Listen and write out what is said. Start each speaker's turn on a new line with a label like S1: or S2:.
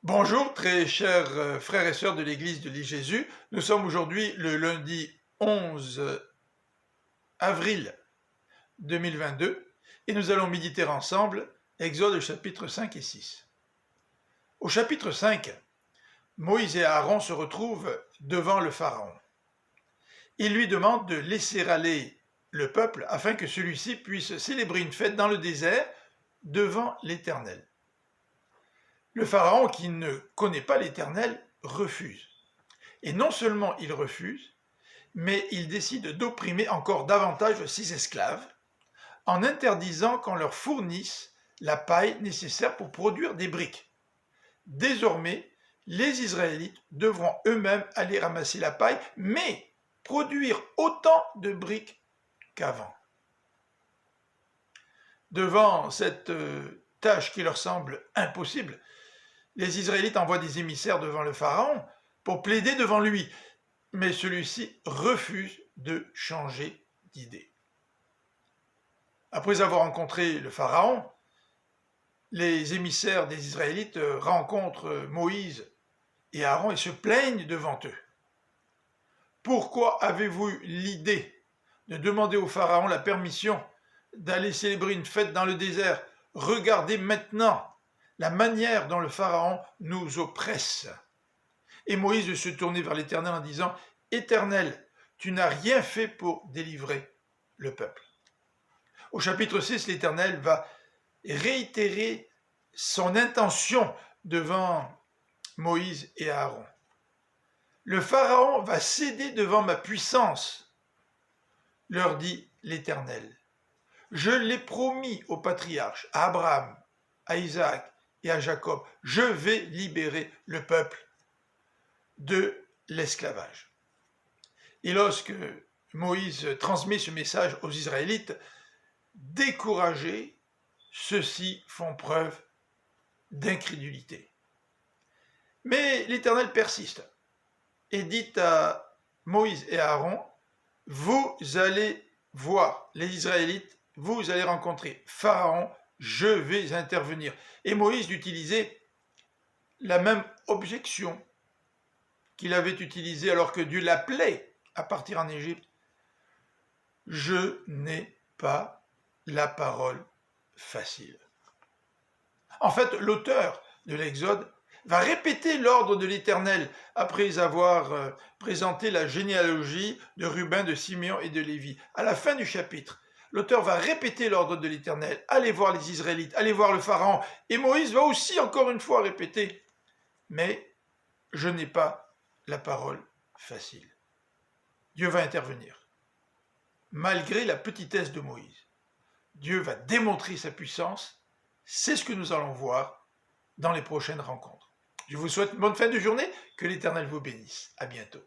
S1: Bonjour très chers frères et sœurs de l'église de l'île Jésus. Nous sommes aujourd'hui le lundi 11 avril 2022 et nous allons méditer ensemble Exode chapitre 5 et 6. Au chapitre 5, Moïse et Aaron se retrouvent devant le Pharaon. Il lui demande de laisser aller le peuple afin que celui-ci puisse célébrer une fête dans le désert devant l'Éternel. Le Pharaon, qui ne connaît pas l'Éternel, refuse. Et non seulement il refuse, mais il décide d'opprimer encore davantage ses esclaves en interdisant qu'on leur fournisse la paille nécessaire pour produire des briques. Désormais, les Israélites devront eux-mêmes aller ramasser la paille, mais produire autant de briques qu'avant. Devant cette tâche qui leur semble impossible, les Israélites envoient des émissaires devant le Pharaon pour plaider devant lui, mais celui-ci refuse de changer d'idée. Après avoir rencontré le Pharaon, les émissaires des Israélites rencontrent Moïse et Aaron et se plaignent devant eux. Pourquoi avez-vous eu l'idée de demander au Pharaon la permission d'aller célébrer une fête dans le désert? Regardez maintenant la manière dont le Pharaon nous oppresse. Et Moïse se tournait vers l'Éternel en disant « Éternel, tu n'as rien fait pour délivrer le peuple. » Au chapitre 6, l'Éternel va réitérer son intention devant Moïse et Aaron. Le Pharaon va céder devant ma puissance, leur dit l'Éternel. Je l'ai promis aux patriarches, à Abraham, à Isaac et à Jacob, je vais libérer le peuple de l'esclavage. Et lorsque Moïse transmet ce message aux Israélites, découragés, ceux-ci font preuve d'incrédulité. Mais l'Éternel persiste et dit à Moïse et à Aaron, vous allez voir les Israélites, vous allez rencontrer Pharaon, je vais intervenir. Et Moïse utilisait la même objection qu'il avait utilisée alors que Dieu l'appelait à partir en Égypte. Je n'ai pas la parole facile. En fait, l'auteur de l'Exode va répéter l'ordre de l'Éternel après avoir présenté la généalogie de Ruben, de Siméon et de Lévi. À la fin du chapitre, l'auteur va répéter l'ordre de l'Éternel. Allez voir les Israélites, allez voir le Pharaon. Et Moïse va aussi encore une fois répéter. Mais je n'ai pas la parole facile. Dieu va intervenir. Malgré la petitesse de Moïse, Dieu va démontrer sa puissance. C'est ce que nous allons voir dans les prochaines rencontres. Je vous souhaite une bonne fin de journée. Que l'Éternel vous bénisse. À bientôt.